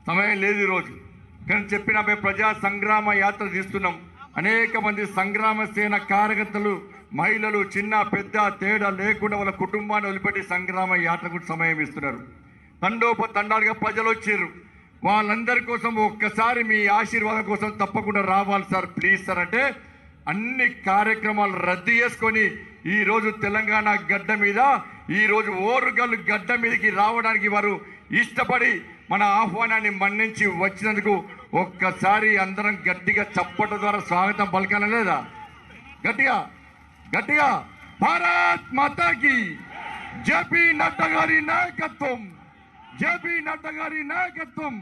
సమయం లేదు ఈరోజు. కానీ చెప్పిన మేము ప్రజా సంగ్రామ యాత్ర తీస్తున్నాం. అనేక మంది సంగ్రామ సేన కార్యకర్తలు, మహిళలు, చిన్న పెద్ద తేడా లేకుండా వాళ్ళ కుటుంబాన్ని వదిలిపెట్టి సంగ్రామ యాత్రకు సమయం ఇస్తున్నారు. తండోపతండాలుగా ప్రజలు వచ్చారు. వాళ్ళందరి కోసం ఒక్కసారి మీ ఆశీర్వాదం కోసం తప్పకుండా రావాలి సార్, ప్లీజ్ సార్ అంటే అన్ని కార్యక్రమాలు రద్దు చేసుకొని ఈరోజు తెలంగాణ గడ్డ మీద, ఈరోజు ఓరుగల్లు గడ్డ మీదకి రావడానికి వారు ఇష్టపడి మన ఆహ్వానాన్ని మన్నించి వచ్చినందుకు ఒక్కసారి అందరం గట్టిగా చప్పట ద్వారా స్వాగతం పలకాల లేదా? గట్టిగా గట్టిగా భారత్ మాతాకి జేపీ నడ్డా గారి నాయకత్వం, జేపీ నడ్డా గారి నాయకత్వం.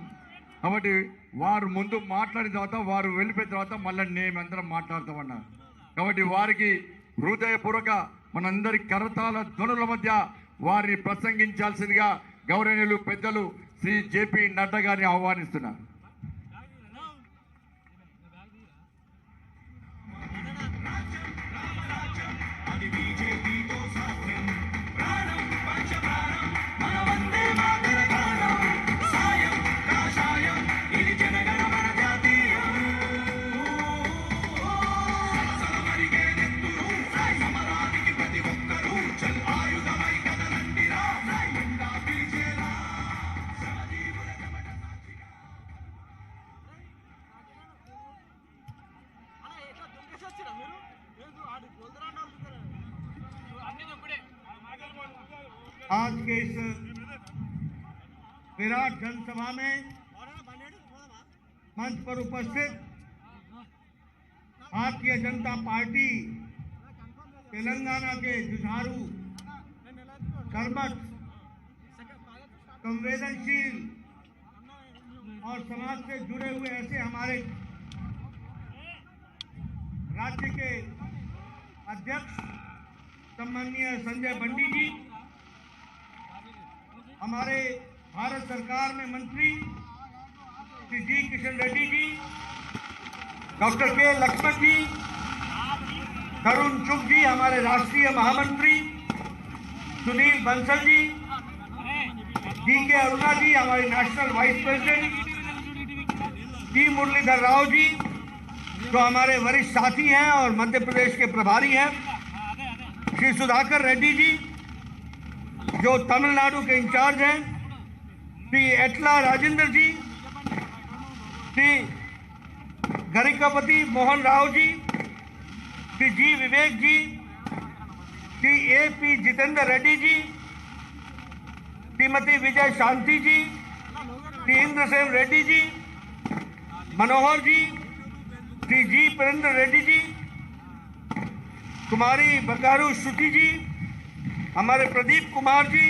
కాబట్టి వారు ముందు మాట్లాడిన తర్వాత, వారు వెళ్ళిపోయిన తర్వాత మళ్ళీ మేమందరం మాట్లాడతామన్నా. కాబట్టి వారికి హృదయపూర్వక మనందరి కరతాల ధ్వనుల మధ్య వారిని ప్రసంగించాల్సిందిగా గౌరవనీయులు పెద్దలు శ్రీ జేపీ నడ్డా గారిని ఆహ్వానిస్తున్నారు. आज के इस विराट जनसभा में मंच पर उपस्थित भारतीय जनता पार्टी तेलंगाना के जुझारू, कर्मठ, संवेदनशील और समाज से जुड़े हुए ऐसे हमारे राज्य के अध्यक्ष सम्माननीय संजय बंटी जी, हमारे भारत सरकार में मंत्री श्री जी किशन रेड्डी जी, डॉक्टर के लक्ष्मण जी, तरुण चुग जी, हमारे राष्ट्रीय महामंत्री सुनील बंसल जी, के अरुणा जी, हमारे नेशनल वाइस प्रेसिडेंट जी मुरलीधर राव जी, जो हमारे वरिष्ठ साथी हैं और मध्य प्रदेश के प्रभारी हैं, श्री सुधाकर रेड्डी जी जो तमिलनाडु के इंचार्ज हैं, श्री एटला राजेंद्र जी, श्री गरिकापति मोहन राव जी, श्री जी विवेक जी, श्री ए.पी. जितेंद्र रेड्डी जी, श्रीमती विजय शांति जी, श्री इंद्रसेन रेड्डी जी, मनोहर जी, श्री जी परेंद्र रेड्डी जी, कुमारी बकारू श्रुति जी, हमारे प्रदीप कुमार जी,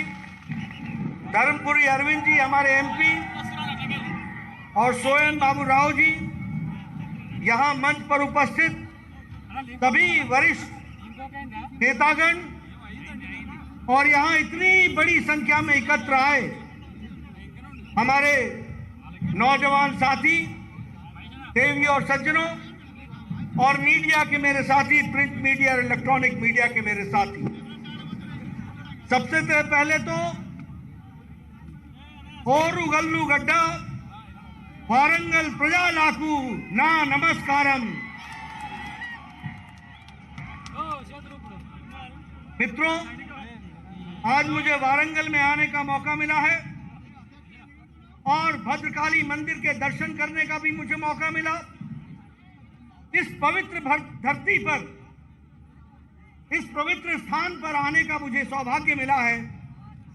धर्मपुरी अरविंद जी हमारे एमपी, और सोयन बाबू राव जी, यहाँ मंच पर उपस्थित सभी वरिष्ठ नेतागण और यहाँ इतनी बड़ी संख्या में एकत्र आए हमारे नौजवान साथी, देवी और सज्जनों, और मीडिया के मेरे साथी, प्रिंट मीडिया और इलेक्ट्रॉनिक मीडिया के मेरे साथी, सबसे पहले तो ओरुगल्लु गड्डा वारंगल प्रजालाकु ना नमस्कारम। मित्रों, आज मुझे वारंगल में आने का मौका मिला है और भद्रकाली मंदिर के दर्शन करने का भी मुझे मौका मिला। इस पवित्र धरती पर, इस पवित्र स्थान पर आने का मुझे सौभाग्य मिला है।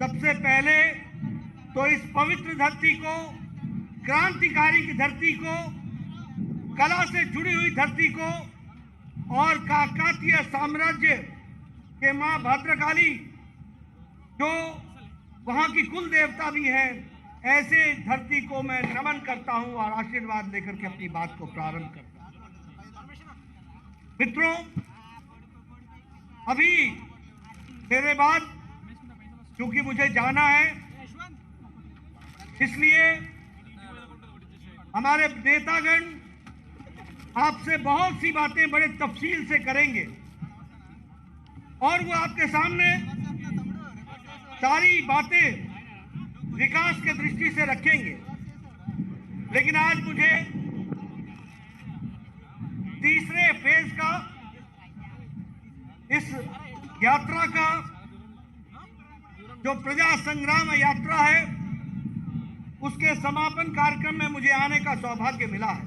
सबसे पहले तो इस पवित्र धरती को, क्रांतिकारी की धरती को, कला से जुड़ी हुई धरती को और काकतीय साम्राज्य के मां भद्रकाली जो वहां की कुल देवता भी है, ऐसे धरती को मैं नमन करता हूं और आशीर्वाद लेकर के अपनी बात को प्रारंभ करता हूं। मित्रों, अभी मेरे बाद क्योंकि मुझे जाना है, इसलिए हमारे नेतागण आपसे बहुत सी बातें बड़े तफसील से करेंगे और वो आपके सामने सारी बातें विकास के दृष्टि से रखेंगे। लेकिन आज मुझे तीसरे फेज का इस यात्रा का जो प्रजा संग्राम यात्रा है उसके समापन कार्यक्रम में मुझे आने का सौभाग्य मिला है।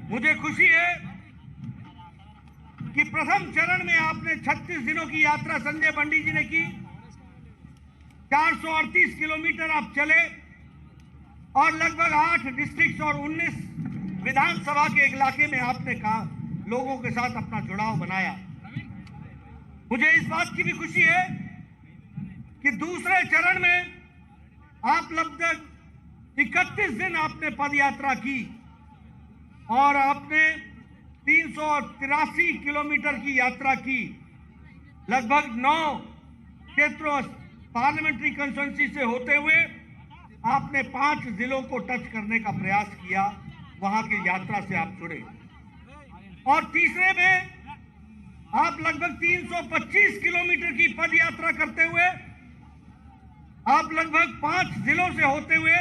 मुझे खुशी है कि प्रथम चरण में आपने 36 दिनों की यात्रा संजय बंडी जी ने की, 438 किलोमीटर आप चले और लगभग 8 डिस्ट्रिक्ट और 19 विधानसभा के इलाके में आपने कहा लोगों के साथ अपना जुड़ाव बनाया। मुझे इस बात की भी खुशी है कि दूसरे चरण में आप लगभग 31 दिन आपने पद यात्रा की और आपने 383 किलोमीटर की यात्रा की। लगभग 9 क्षेत्रों पार्लियामेंट्री कंस्टिट्यूंसी से होते हुए आपने 5 जिलों को टच करने का प्रयास किया, वहां की यात्रा से आप जुड़े। और तीसरे में आप लगभग 325 किलोमीटर की पद यात्रा करते हुए आप लगभग 5 जिलों से होते हुए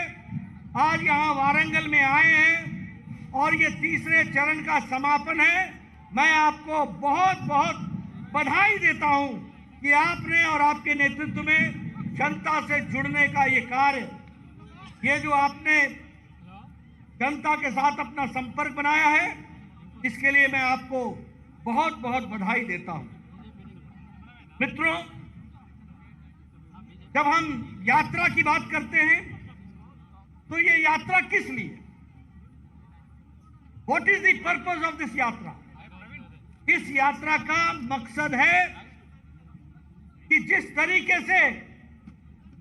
आज यहां वारंगल में आए हैं और ये तीसरे चरण का समापन है। मैं आपको बहुत बहुत बधाई देता हूं कि आपने और आपके नेतृत्व में जनता से जुड़ने का ये कार्य, ये जो आपने जनता के साथ अपना संपर्क बनाया है, इसके लिए मैं आपको बहुत बहुत बधाई देता हूं। मित्रों, जब हम यात्रा की बात करते हैं तो ये यात्रा किस लिए, what is the purpose of this यात्रा? इस यात्रा का मकसद है कि जिस तरीके से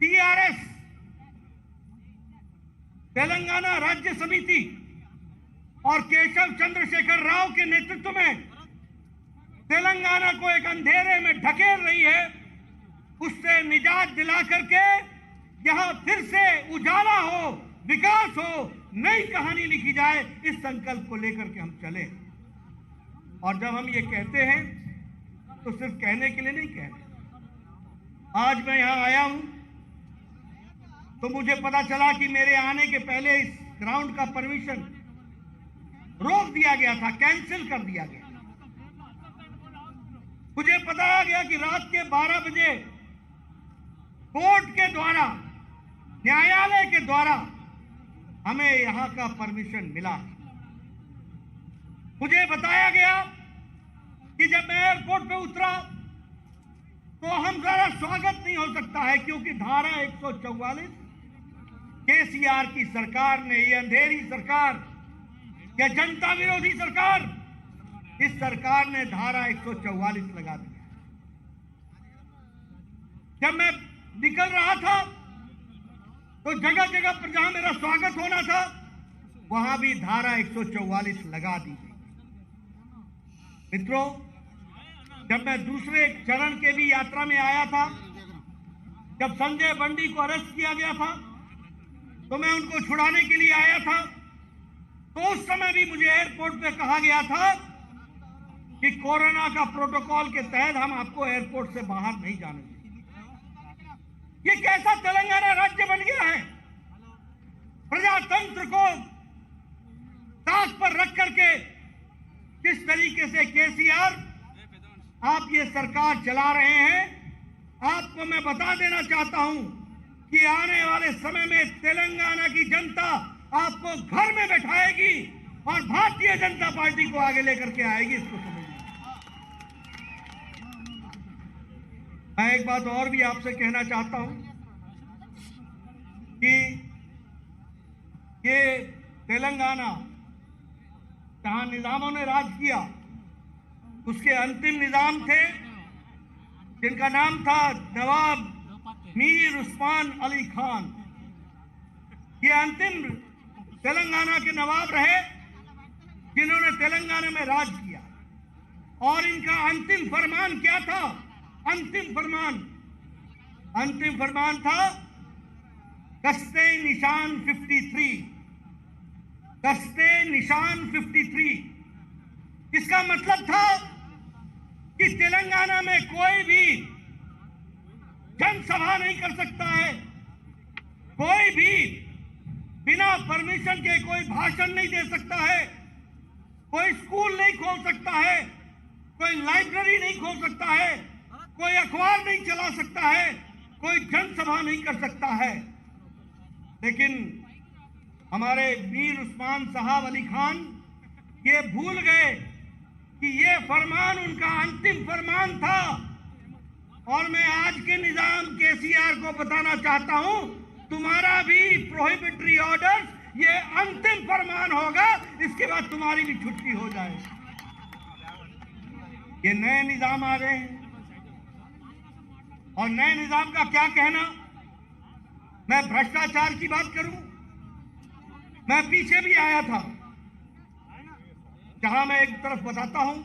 टीआरएस तेलंगाना राज्य समिति और केशव चंद्रशेखर राव के नेतृत्व में तेलंगाना को एक अंधेरे में ढकेल रही है, उससे निजात दिला करके यहां फिर से उजाला हो, विकास हो, नई कहानी लिखी जाए, इस संकल्प को लेकर के हम चले। और जब हम ये कहते हैं तो सिर्फ कहने के लिए नहीं कहते। आज मैं यहां आया हूं तो मुझे पता चला कि मेरे आने के पहले इस ग्राउंड का परमिशन रोक दिया गया था, कैंसिल कर दिया गया। मुझे बताया गया कि रात के 12 बजे कोर्ट के द्वारा, न्यायालय के द्वारा हमें यहां का परमिशन मिला। मुझे बताया गया कि जब मैं एयरपोर्ट पे उतरा तो हम जरा स्वागत नहीं हो सकता है, क्योंकि धारा 144 केसीआर की सरकार ने, ये अंधेरी सरकार, ये जनता विरोधी सरकार, इस सरकार ने धारा 144 लगा दिया। जब मैं निकल रहा था तो जगह जगह पर जहां मेरा स्वागत होना था वहां भी धारा 144 लगा दी गई। मित्रों, जब मैं दूसरे चरण के भी यात्रा में आया था, जब संजय बंडी को अरेस्ट किया गया था तो मैं उनको छुड़ाने के लिए आया था, तो उस समय भी मुझे एयरपोर्ट पे कहा गया था कि कोरोना का प्रोटोकॉल के तहत हम आपको एयरपोर्ट से बाहर नहीं जाने देंगे। ये कैसा तेलंगाना राज्य बन गया है? प्रजातंत्र को ताक पर रख करके किस तरीके से केसीआर आप ये सरकार चला रहे हैं। आपको मैं बता देना चाहता हूं कि आने वाले समय में तेलंगाना की जनता आपको घर में बैठाएगी और भारतीय जनता पार्टी को आगे लेकर के आएगी, इसको समझिए। मैं एक बात और भी आपसे कहना चाहता हूं कि ये तेलंगाना जहां निजामों ने राज किया, उसके अंतिम निजाम थे जिनका नाम था नवाब मीर उस्मान अली खान। ये अंतिम तेलंगाना के नवाब रहे जिन्होंने तेलंगाना में राज किया। और इनका अंतिम फरमान क्या था? अंतिम फरमान था कस्ते निशान 53, कस्ते निशान 53। इसका मतलब था कि तेलंगाना में कोई भी जनसभा नहीं कर सकता है, कोई भी बिना परमिशन के कोई भाषण नहीं दे सकता है, कोई स्कूल नहीं खोल सकता है, कोई लाइब्रेरी नहीं खोल सकता है, कोई अखबार नहीं चला सकता है, कोई जनसभा नहीं कर सकता है। लेकिन हमारे मीर उस्मान साहब अली खान ये भूल गए कि ये फरमान उनका अंतिम फरमान था। और मैं आज के निजाम केसीआर को बताना चाहता हूं, तुम्हारा भी प्रोहिबिटरी ऑर्डर ये अंतिम फरमान होगा, इसके बाद तुम्हारी भी छुट्टी हो जाए। ये नए निजाम आ रहे हैं और नए निजाम का क्या कहना। मैं भ्रष्टाचार की बात करूं, मैं पीछे भी आया था, जहां मैं एक तरफ बताता हूं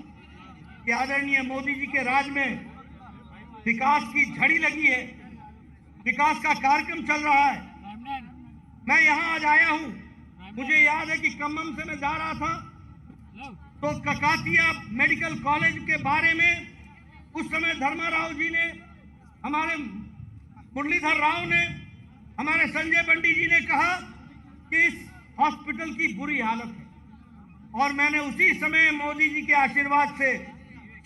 कि आदरणीय मोदी जी के राज में विकास की झड़ी लगी है, विकास का कार्यक्रम चल रहा है। मैं यहां आज आया हूं, मुझे याद है कि खम्मम से मैं जा रहा था तो ककातिया मेडिकल कॉलेज के बारे में उस समय धर्माराव जी ने, हमारे मुरलीधर राव ने, हमारे संजय बंडी जी ने कहा कि इस हॉस्पिटल की बुरी हालत है। और मैंने उसी समय मोदी जी के आशीर्वाद से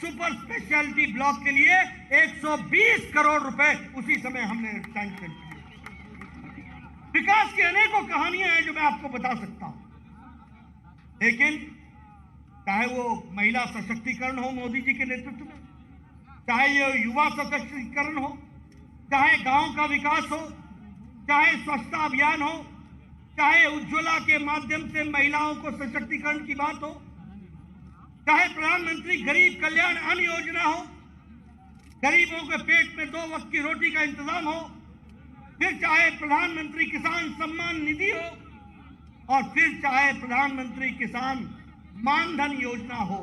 सुपर स्पेशलिटी ब्लॉक के लिए 120 करोड़ रुपए उसी समय हमने सैंक्शन किए। विकास की अनेकों कहानियां हैं जो मैं आपको बता सकता हूं, लेकिन चाहे वो महिला सशक्तिकरण हो मोदी जी के नेतृत्व में, चाहे ये युवा सशक्तिकरण हो, चाहे गांव का विकास हो, चाहे स्वच्छता अभियान हो, चाहे उज्ज्वला के माध्यम से महिलाओं को सशक्तिकरण की बात हो, चाहे प्रधानमंत्री गरीब कल्याण अन्न योजना हो, गरीबों के पेट में 2 वक्त की रोटी का इंतजाम हो, फिर चाहे प्रधानमंत्री किसान सम्मान निधि हो, और फिर चाहे प्रधानमंत्री किसान मानधन योजना हो।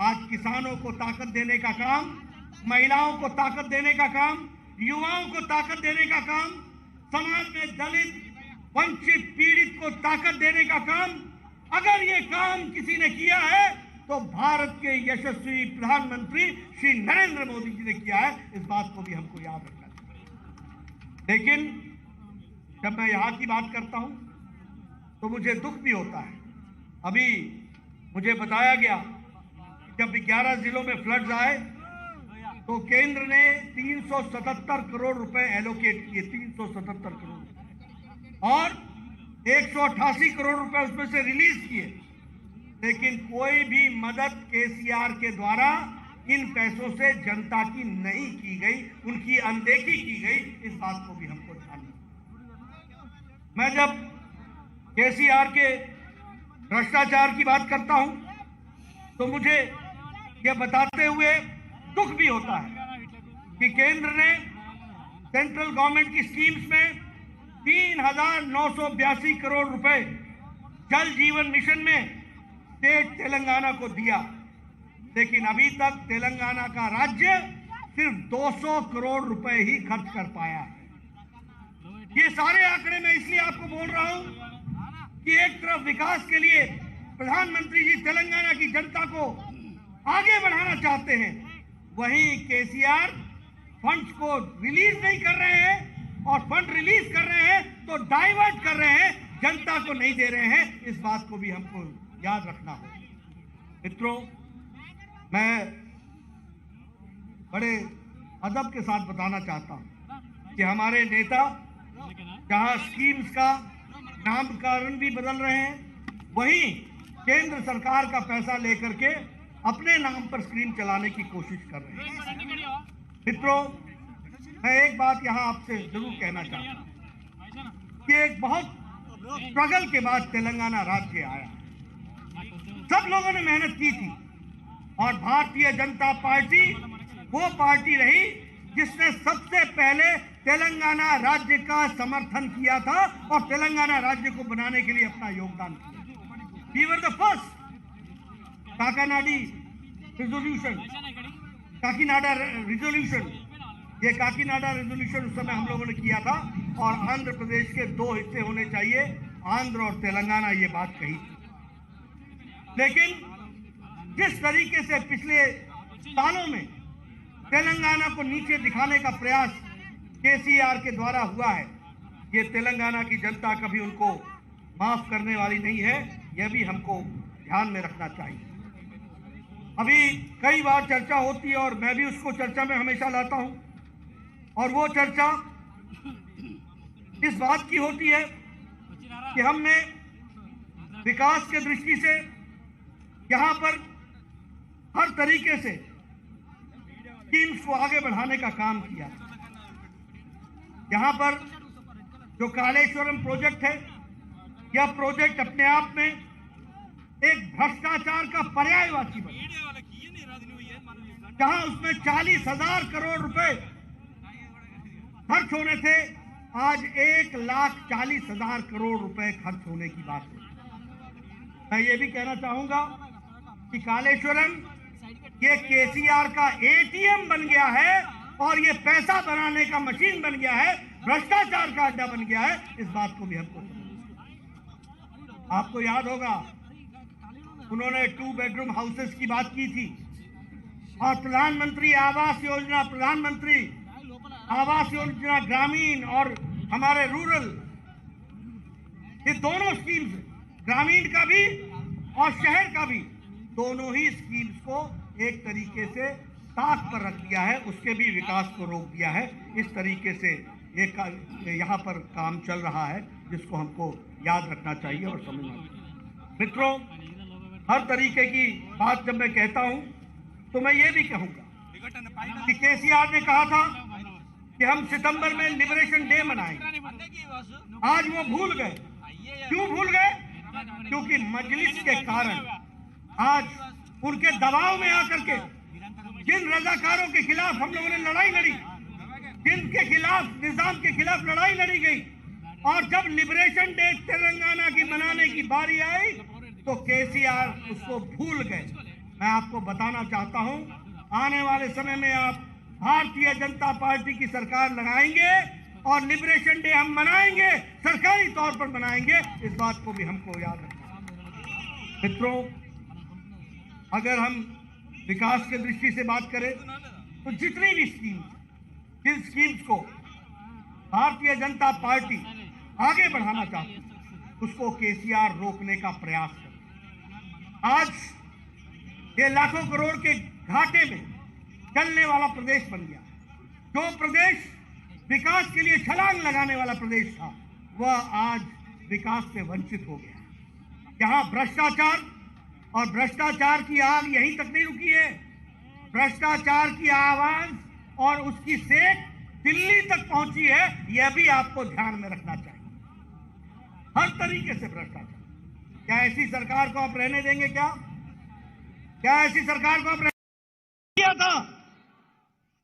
आज किसानों को ताकत देने का काम, महिलाओं को ताकत देने का काम, युवाओं को ताकत देने का काम, समाज में दलित वंचित पीड़ित को ताकत देने का काम, अगर ये काम किसी ने किया है तो भारत के यशस्वी प्रधानमंत्री श्री नरेंद्र मोदी जी ने किया है। इस बात को भी हमको याद रखना चाहिए। लेकिन जब मैं यहाँ की बात करता हूँ तो मुझे दुख भी होता है। अभी मुझे बताया गया जब 11 जिलों में फ्लड्स आए तो केंद्र ने 377 करोड़ रुपए एलोकेट किए, 377 करोड़, और 188 करोड़ रुपए उसमें से रिलीज किए। लेकिन कोई भी मदद केसीआर के द्वारा इन पैसों से जनता की नहीं की गई, उनकी अनदेखी की गई। इस बात को भी हमको जानना। मैं जब केसीआर के भ्रष्टाचार की बात करता हूं तो मुझे यह बताते हुए दुख भी होता है कि केंद्र ने सेंट्रल गवर्नमेंट की स्कीम्स में 3,982 करोड़ रुपए जल जीवन मिशन में स्टेट तेलंगाना को दिया, लेकिन अभी तक तेलंगाना का राज्य सिर्फ 200 करोड़ रुपए ही खर्च कर पाया है। ये सारे आंकड़े मैं इसलिए आपको बोल रहा हूं कि एक तरफ विकास के लिए प्रधानमंत्री जी तेलंगाना की जनता को आगे बढ़ाना चाहते हैं, वहीं केसीआर फंड्स को रिलीज नहीं कर रहे हैं, और फंड रिलीज कर रहे हैं तो डाइवर्ट कर रहे हैं, जनता को नहीं दे रहे हैं। इस बात को भी हमको याद रखना हो। मित्रों, मैं बड़े अदब के साथ बताना चाहता हूं कि हमारे नेता जहां स्कीम्स का नामकरण भी बदल रहे हैं, वहीं केंद्र सरकार का पैसा लेकर के अपने नाम पर स्कीम चलाने की कोशिश कर रहे हैं। मित्रों, मैं एक बात यहां आपसे जरूर कहना चाहता हूं कि एक बहुत स्ट्रगल के बाद तेलंगाना राज्य आया। सब लोगों ने मेहनत की थी और भारतीय जनता पार्टी वो पार्टी रही जिसने सबसे पहले तेलंगाना राज्य का समर्थन किया था और तेलंगाना राज्य को बनाने के लिए अपना योगदान किया। We were the first. Kakinada resolution, ये काकीनाडा रिजोल्यूशन उस समय हम लोगों ने किया था, और आंध्र प्रदेश के 2 हिस्से होने चाहिए, आंध्र और तेलंगाना, ये बात कही थी। लेकिन जिस तरीके से पिछले सालों में तेलंगाना को नीचे दिखाने का प्रयास केसीआर के द्वारा हुआ है, ये तेलंगाना की जनता कभी उनको माफ करने वाली नहीं है, यह भी हमको ध्यान में रखना चाहिए। अभी कई बार चर्चा होती है और मैं भी उसको चर्चा में हमेशा लाता हूं, और वो चर्चा इस बात की होती है कि हमने विकास के दृष्टि से यहां पर हर तरीके से स्कीम्स को आगे बढ़ाने का काम किया। यहां पर जो कालेश्वरम प्रोजेक्ट है, यह प्रोजेक्ट अपने आप में एक भ्रष्टाचार का पर्यायवाची बना, जहां उसमें 40,000 करोड़ रुपए खर्च होने थे, आज 1,40,000 करोड़ रुपए खर्च होने की बात है। मैं ये भी कहना चाहूंगा कि कालेश्वरम ये केसीआर का एटीएम बन गया है और ये पैसा बनाने का मशीन बन गया है, भ्रष्टाचार का अड्डा बन गया है। इस बात को भी हमको समझना। आपको याद होगा उन्होंने 2 बेडरूम हाउसेस की बात की थी, और प्रधानमंत्री आवास योजना ग्रामीण और हमारे रूरल, ये दोनों स्कीम्स, ग्रामीण का भी और शहर का भी, दोनों ही स्कीम्स को एक तरीके से ताक पर रख दिया है, उसके भी विकास को रोक दिया है। इस तरीके से यहाँ पर काम चल रहा है, जिसको हमको याद रखना चाहिए और समझना चाहिए। मित्रों, हर तरीके की बात जब मैं कहता हूं तो मैं ये भी कहूंगा कि केसीआर ने कहा था कि हम सितंबर में लिबरेशन डे मनाएंगे। आज वो भूल गए। क्यों भूल गए? क्योंकि मजलिस के कारण आज उनके दबाव में आकर के जिन रजाकारों के खिलाफ हम लोगों ने लड़ाई लड़ी, जिनके खिलाफ, निजाम के खिलाफ लड़ाई लड़ी गई, और जब लिबरेशन डे तेलंगाना की मनाने की बारी आई तो केसीआर उसको भूल गए। मैं आपको बताना चाहता हूं, आने वाले समय में आप भारतीय जनता पार्टी की सरकार लगाएंगे और लिबरेशन डे हम मनाएंगे, सरकारी तौर पर मनाएंगे। इस बात को भी हमको याद रखना। मित्रों, अगर हम विकास के दृष्टि से बात करें तो जितनी भी जिन स्कीम्स को भारतीय जनता पार्टी आगे बढ़ाना चाहती है, उसको केसीआर रोकने का प्रयास करे। आज ये लाखों करोड़ के घाटे में चलने वाला प्रदेश बन गया। जो प्रदेश विकास के लिए छलांग लगाने वाला प्रदेश था, वह आज विकास से वंचित हो गया। यहाँ भ्रष्टाचार और भ्रष्टाचार की आग यहीं तक नहीं रुकी है, भ्रष्टाचार की आवाज और उसकी सेक दिल्ली तक पहुंची है। यह भी आपको ध्यान में रखना चाहिए। हर तरीके से भ्रष्टाचार। क्या ऐसी सरकार को आप रहने देंगे? क्या ऐसी सरकार को आप रहने दिया था?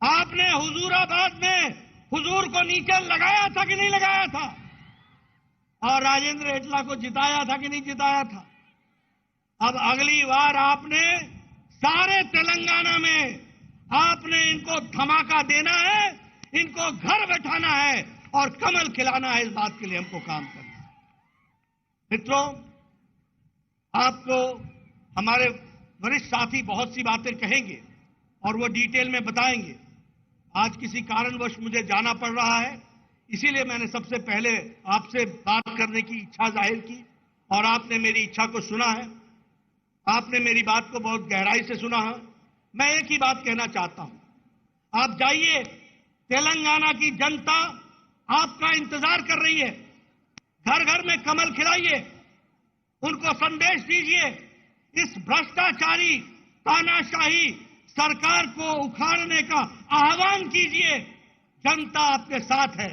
आपने हुजूराबाद में हुजूर को नीचे लगाया था कि नहीं लगाया था? और राजेंद्र एटला को जिताया था कि नहीं जिताया था? अब अगली बार आपने सारे तेलंगाना में आपने इनको धमाका देना है, इनको घर बैठाना है और कमल खिलाना है। इस बात के लिए हमको काम करना है। मित्रों, आपको हमारे वरिष्ठ साथी बहुत सी बातें कहेंगे और वो डिटेल में बताएंगे। आज किसी कारणवश मुझे जाना पड़ रहा है, इसीलिए मैंने सबसे पहले आपसे बात करने की इच्छा जाहिर की और आपने मेरी इच्छा को सुना है। आपने मेरी बात को बहुत गहराई से सुना है। मैं एक ही बात कहना चाहता हूं, आप जाइए, तेलंगाना की जनता आपका इंतजार कर रही है। घर घर में कमल खिलाइए, उनको संदेश दीजिए, इस भ्रष्टाचारी तानाशाही सरकार को उखाड़ने का आह्वान कीजिए। जनता आपके साथ है।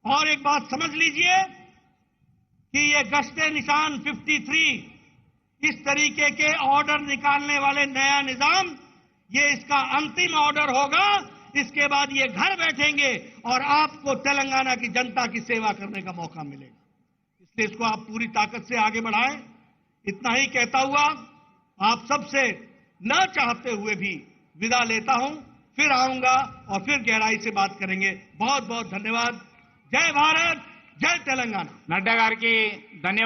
और एक बात समझ लीजिए कि ये गश्ते निशान 53, इस तरीके के ऑर्डर निकालने वाले नया निजाम, ये इसका अंतिम ऑर्डर होगा। इसके बाद ये घर बैठेंगे और आपको तेलंगाना की जनता की सेवा करने का मौका मिलेगा। इसलिए इसको आप पूरी ताकत से आगे बढ़ाएं। इतना ही कहता हुआ आप सबसे न चाहते हुए भी विदा लेता हूं। फिर आऊंगा और फिर गहराई से बात करेंगे। बहुत बहुत धन्यवाद। जय भारत, जय तेलंगाना। नड्डा गाరికి ధన్యవాదాలు।